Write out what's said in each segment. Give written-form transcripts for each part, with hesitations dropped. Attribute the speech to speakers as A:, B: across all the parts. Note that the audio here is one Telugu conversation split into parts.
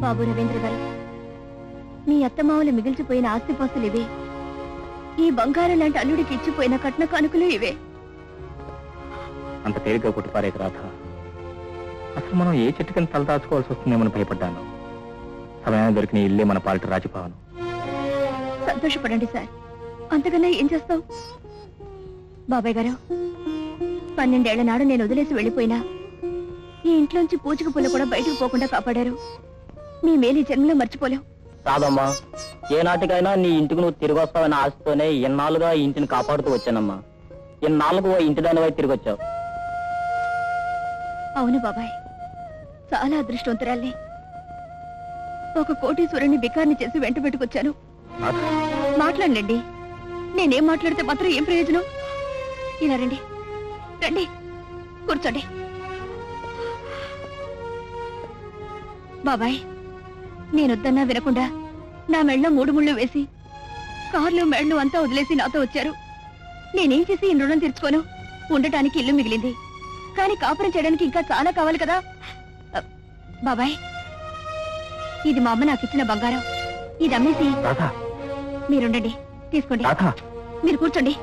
A: బాబు రవీంద్ర గారు, మీ అత్తమామలు మిగిల్చిపోయిన ఆస్తిపాస్తులు ఇవే. ఈ బంగారం లాంటి అల్లుడికి ఇచ్చిపోయిన కట్న కానుకలు ఇవే.
B: అంత తేలిక కొట్టిపారేక రాధ. అసలు మనం ఏ చెట్టు కింద తలదాచుకోవాల్సి వస్తుందేమని భయపడ్డాను. సమయాన్ని దొరికిన ఇల్లే మన పాలిట రాజభవనం.
A: సంతోషపడండి సార్, అంతకన్నా ఏం చేస్తావు? బాబాయ్ గారు, 12 ఏళ్ల నాడు నేను వదిలేసి వెళ్ళిపోయినా ఈ ఇంట్లోంచి పూచిక పుల్ల కూడా బయటకు పోకుండా కాపాడారు. మీ మేలు జన్మలో మర్చిపోలేం.
C: కాదమ్మా, ఏనాటికైనా నీ ఇంటికి నువ్వు తిరిగి వస్తావని ఆశతోనే ఎన్నాళ్ళుగా ఈ ఇంటిని కాపాడుతూ వచ్చానమ్మా. ఎన్నాళ్ళకు ఇంటి దానివై తిరిగి వచ్చావు.
A: అవును బాబాయ్, చాలా అదృష్టవంతురాల్ని. ఒక కోటీశ్వరుణ్ణి బికార్ని చేసి వెంట పెట్టుకొచ్చాను. మాట్లాడండి, నేనేం మాట్లాడితే మాత్రం ఏం ప్రయోజనం? ఇలా రండి, రండి, కూర్చోండి. బాబాయ్, నేనొద్దన్నా వినకుండా నా మెళ్ళలో 3 ముళ్ళు వేసి కార్లు మెళ్ళు అంతా వదిలేసి నాతో వచ్చారు. నేనేం చేసి ఈ రుణం తీర్చుకోను? ఉండటానికి ఇల్లు మిగిలింది, కానీ కాపురం చేయడానికి ఇంకా చాలా కావాలి కదా. బాబాయ్, ఇది మా అమ్మ నాకు ఇచ్చిన బంగారం. ఇది అమ్మేసి మీరుండండి, తీసుకోండి. మీరు కూర్చోండి,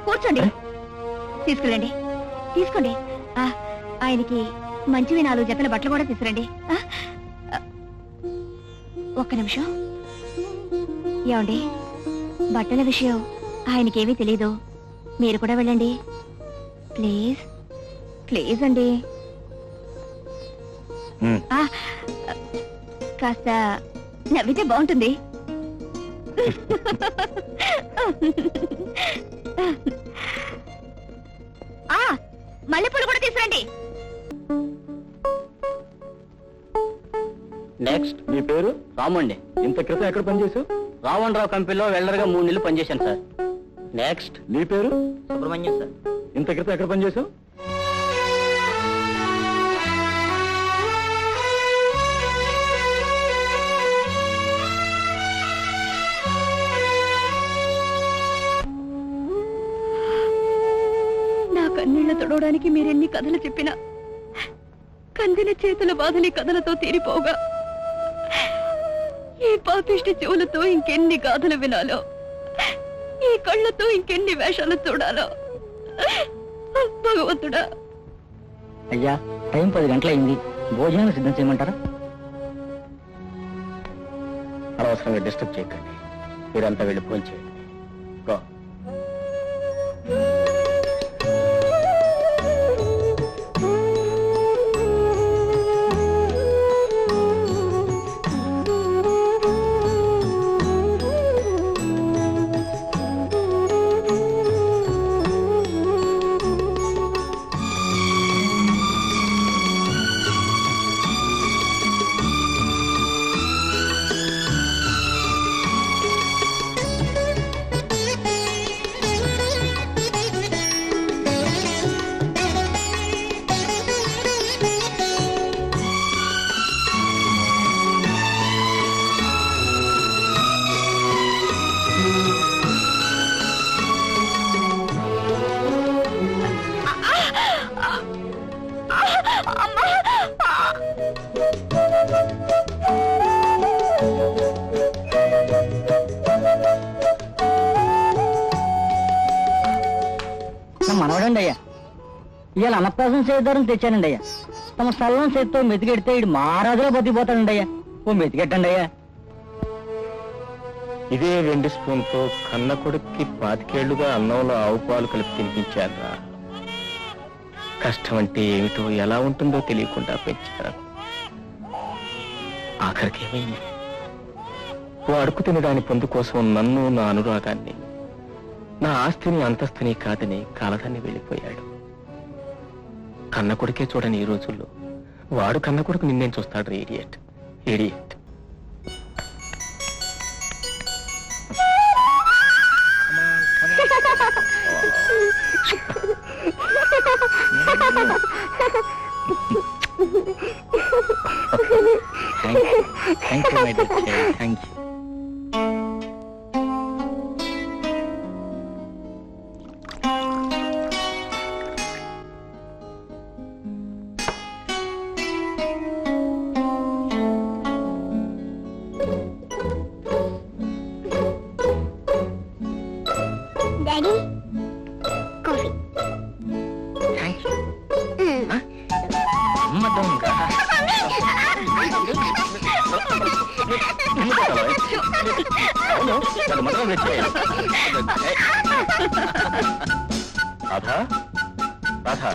A: కూర్చోండి, తీసుకెళ్ళండి, తీసుకోండి. ఆయనకి మంచివి 4 జతల బట్టలు కూడా తీసుకురండి. ఒక్క నిమిషం. ఏమండి, బట్టల విషయం ఆయనకేమీ తెలీదు. మీరు కూడా వెళ్ళండి ప్లీజ్. ప్లీజ్ అండి. కాస్త నవ్వితే బాగుంటుంది. మల్లెపూలు కూడా తీసుకురండి.
C: నెక్స్ట్, మీ పేరు? రాము అండి.
B: ఇంత క్రితం ఎక్కడ పనిచేసావు?
C: రావణరావు కంపెనీలో వెల్డర్గా 3 నెలలు పనిచేశాను సార్. నెక్స్ట్,
B: నీ పేరు?
C: సుబ్రహ్మణ్యం సార్.
B: ఇంత క్రితం ఎక్కడ పనిచేసావు?
A: నా కన్నీళ్ల తొడవడానికి మీరెన్ని కథలు చెప్పినా కందిన చేతుల బాధని కథలతో తీరిపోగా ఈ పాపిష్టి చెవులతో ఇంకెన్ని గాథలు వినాలో, ఈ కళ్ళతో ఇంకెన్ని వేషాలు చూడాలో. భగవంతుడా.
C: అయ్యా, టైం 10 గంటలైంది. భోజనాలు సిద్ధం చేయమంటారా?
B: అనవసరంగా డిస్టర్బ్ చేయకండి. మీరంతా వెళ్ళి ఫోన్ చేయండి.
C: మనవడండి అయ్యా, ఇవాళ అన్నప్రాసం చేద్దారని తెచ్చానండి అయ్యా. తమ స్థలం చేతితో మెతికెడితే ఇడు మహారాజులో బతికిపోతాడండి అయ్యా. ఓ మెతికెట్టండి అయ్యా.
B: ఇదే 2 స్పూన్తో కన్న కొడుక్కి 25 ఏళ్లుగా అన్నంలో ఆవు పాలు కలిపి తినిపించారా. కష్టం అంటే ఏమిటో, ఎలా ఉంటుందో తెలియకుండా పెంచారు. ఆఖరికేమైంది? ఓ అడుగు తినదాని పొందు కోసం నన్ను, నా అనురాగాన్ని, నా ఆస్తిని, అంతస్తుని కాదని కాలదాన్ని వెళ్ళిపోయాడు. కన్న కొడుకే చూడని ఈ రోజుల్లో వాడు కన్న కొడుకు నిన్నేం చూస్తాడు? Idiot, idiot. Thank you, my dear child. Thank you. మొదలు తెచ్చేయాలి. రాధా రాధా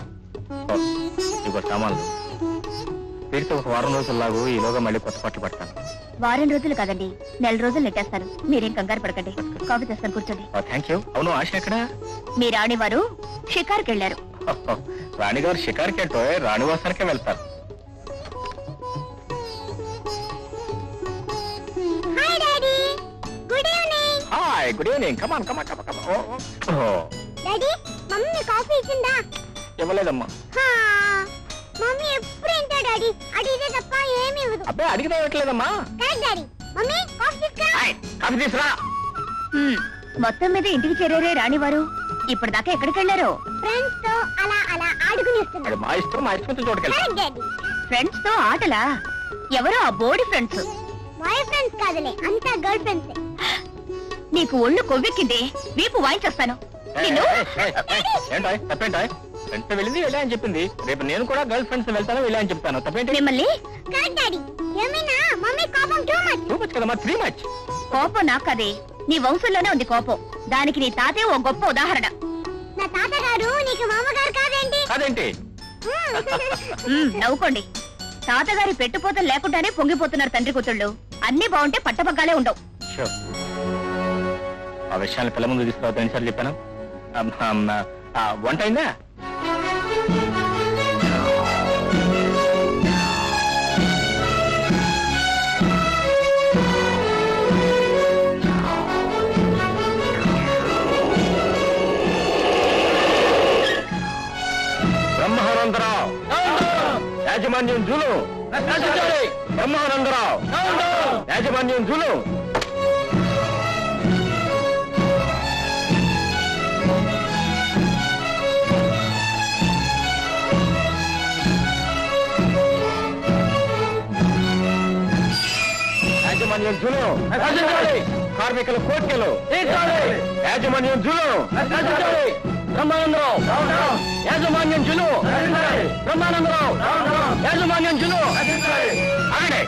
B: ఇవ్వ సామాన్లు వీరితో ఒక వారం రోజుల్లాగు ఈలోగా మళ్ళీ కొత్త పట్లు పడతాను.
A: వారం రోజులు కాదండి, నెల రోజులు నెట్టేస్తాను. మీరేం కంగారు పడకండి. కాఫీ తెస్తాను, కూర్చోండి.
B: Thank you. అవును ఆశ ఎక్కడా?
A: మీ రాణివారు షికార్కి వెళ్ళారు.
B: రాణిగారు షికార్కి ఏంటో రాణివాసానికే వెళ్తారు. Hi, good evening. Come on come on come on.
A: Daddy, mummy coffee ఇచ్చిందా?
B: ఇవ్వలేదమ్మా.
A: మమ్మీ ఎప్పుడు ఇంటా డాడీ, అడిగితే తప్ప ఏమీ ఇవ్వదు.
B: అబ్బాయి అడిగితే ఇవ్వట్లేదమ్మా.
A: డాడీ, మమ్మీ కాఫీ తీసుకురా.
B: కాఫీ తీసురా.
A: మొత్తం మీద ఇంటికి చేరారే రాణివారు. ఇప్పటిదాకా ఎక్కడికి వెళ్ళారు? ఫ్రెండ్స్ తో అలా అలా ఆడుకునేస్తున్నారు.
B: మా ఇష్టం, మా ఇష్టం చోటుకెళ్ళి.
A: ఫ్రెండ్స్ తో ఆటలా? ఎవరో ఆ బోడి ఫ్రెండ్స్. బాయ్ ఫ్రెండ్స్ కాదులే, అంతా గర్ల్ ఫ్రెండ్స్. నీకు ఒళ్ళు కొవ్వెక్కింది, వీపు వాయించేస్తాను.
B: ఏంటో తప్పేంటో ఫ్రెండ్స్ వెళ్ళింది వెళ్ళా అని చెప్పింది. రేపు నేను కూడా గర్ల్ ఫ్రెండ్స్ వెళ్తాను వెళ్ళా అని చెప్తాను. తప్పేంటి?
A: మిమ్మల్ని
B: టూ మచ్ కదమ్మా, 3 మచ్.
A: కోపం నాకు కదే, నీ వంశంలోనే ఉంది కోపం. దానికి నీ తాతే ఓ గొప్ప ఉదాహరణ. నా తాతగారు నీకు మామగారు కాదేంటి?
B: కాదేంటి?
A: నవ్వుకోండి. తాతగారి పెట్టుపోతలు లేకుండానే పొంగిపోతున్నారు తండ్రి కూతుళ్ళు. అన్ని బాగుంటే పట్టపగ్గాలే ఉండవు.
B: ఆ విషయాన్ని పిల్ల ముందు తీసుకురావద్దు ఎన్నిసార్లు చెప్పాను. వంట అయిందా? బ్రహ్మానందరావు యాజమాన్యం జూలు. బ్రహ్మానందరావు యాజమాన్యం జూలు. యాజమాన్యం జూలు. కార్మికుల కోర్కెలు. యాజమాన్యం జూలు. బ్రహ్మానందరావు యాజమాన్యం జులు. బ్రహ్మానందరావు యాజమాన్యం జులు. అక్కడే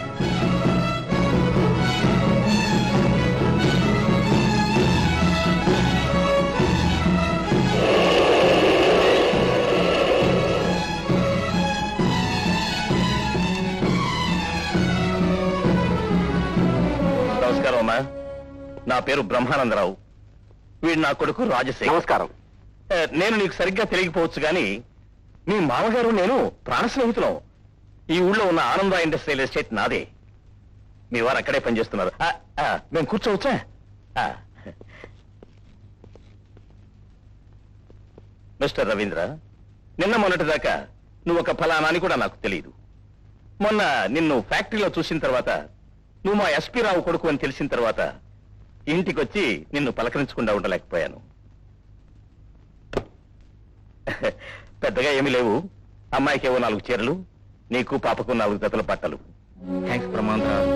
B: నమస్కారం అమ్మా. నా పేరు బ్రహ్మానందరావు. వీడు నా కొడుకు రాజశేఖర్. నమస్కారం. నేను నీకు సరిగ్గా తెలియకపోవచ్చు గాని మీ మామగారు నేను ప్రాణ స్నేహితులం. ఈ ఊళ్ళో ఉన్న ఆనంద ఇండస్ట్రియల్ ఎస్టేట్ నాదే. మీ వారు అక్కడే పనిచేస్తున్నారు. మేము కూర్చోవచ్చా? మిస్టర్ రవీంద్ర, నిన్న మొన్నటిదాకా నువ్వు ఒక ఫలానా అని కూడా నాకు తెలియదు. మొన్న నిన్ను ఫ్యాక్టరీలో చూసిన తర్వాత నువ్వు మా ఎస్పీ రావు కొడుకు అని తెలిసిన తర్వాత ఇంటికొచ్చి నిన్ను పలకరించకుండా ఉండలేకపోయాను. పెద్దగా ఏమీ లేవు. అమ్మాయికి ఏవో 4 చీరలు, నీకు పాపకు 4 జతల బట్టలు. థ్యాంక్స్ బ్రహ్మానందరావు.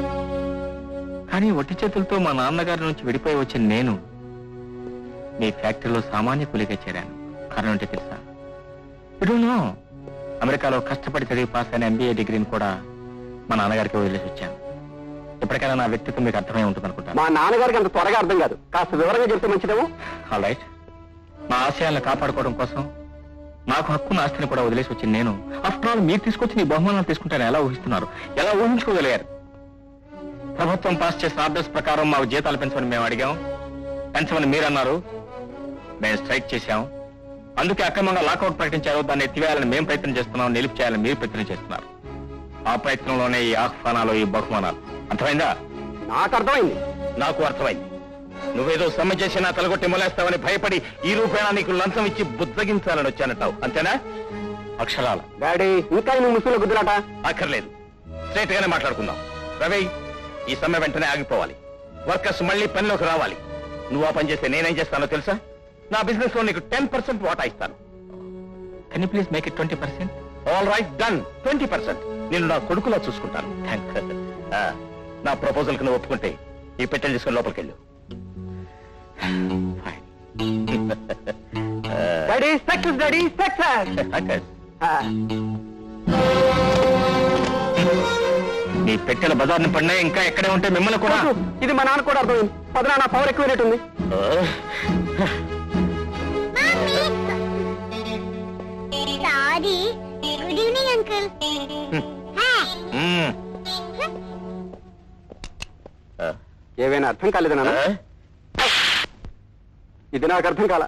B: కానీ ఒట్టి చేతులతో మా నాన్నగారి నుంచి విడిపోయి వచ్చిన నేను మీ ఫ్యాక్టరీలో సామాన్య కూలిగా చేరాను. కారణం అంటే తెలుసా? ఇడును అమెరికాలో కష్టపడి చదివి పాస్ అయిన MBA డిగ్రీని కూడా మా నాన్నగారికి వదిలేసి వచ్చాను. ఎప్పటికైనా నా వ్యక్తిత్వం మీకు అర్థమై ఉంటుంది అనుకుంటాను.
D: మా నాన్నగారికి అంత త్వరగా అర్థం కాదు, కాస్త వివరంగా చెప్తే మంచిదేమో.
B: All right. మా ఆశయాలను కాపాడుకోవడం కోసం నాకు హక్కున్న ఆస్తిని కూడా వదిలేసి వచ్చింది నేను. ఆఫ్టర్ ఆల్ మీరు తీసుకొచ్చి నీ బహుమానాలు తీసుకుంటారని ఎలా ఊహిస్తున్నారు? ఎలా ఊహించుకోగలిగారు? ప్రభుత్వం పాస్ చేసిన ఆర్డర్స్ ప్రకారం మాకు జీతాలు పెంచమని మేము అడిగాం. పెంచమని మీరన్నారు. మేము స్ట్రైక్ చేశాం. అందుకే అక్రమంగా లాకౌట్ ప్రకటించారు. దాన్ని ఎత్తివేయాలని మేము ప్రయత్నం చేస్తున్నాం, నిలుపు చేయాలని మీరు ప్రయత్నం చేస్తున్నారు. ఆ ప్రయత్నంలోనే ఈ ఆహ్వానాలు, ఈ బహుమానాలు. అర్థమైందా?
D: నాకు అర్థమైంది.
B: నాకు అర్థమైంది. నువ్వేదో సమ్మె చేసి నా తలగొట్టి మొలేస్తావని భయపడి ఈ రూపేణా నీకు లంచం ఇచ్చి బుద్ధగించాలని వచ్చానంటావు, అంతేనా? అక్షరాల.
D: డాడీ, ఇంకా నువ్వు ముసుగులో గుద్దులాట
B: అక్కర్లేదు. స్ట్రైట్ గానే మాట్లాడుకుందాం. రవి, ఈ సమ్మె వెంటనే ఆగిపోవాలి. వర్కర్స్ మళ్ళీ పనిలోకి రావాలి. నువ్వు ఆ పని చేస్తే నేనేం చేస్తానో తెలుసా? నా బిజినెస్ లో నీకు 10% వాటా ఇస్తాను. Can you please make it 20%? All right, done. 20%. నేను నా కొడుకులా చూసుకుంటాను. థ్యాంక్స్. నా ప్రపోజల్ కు నువ్వు ఒప్పుకుంటే ఈ పెట్టెలు తీసుకుని లోపలికి వెళ్ళు.
D: Daddy, success daddy, success.
B: నీ పెట్టెల బజార్ని పడినా ఇంకా ఎక్కడే ఉంటే మిమ్మల్ని కూడా.
D: ఇది మా నాన్న కూడా అర్థమైంది. పదనా నా పవర్ ఎక్కువైనట్టుంది.
E: Sorry, good evening uncle.
D: ఏవైనా అర్థం కాలేదనా? ఇది నాకు అర్థం కాల.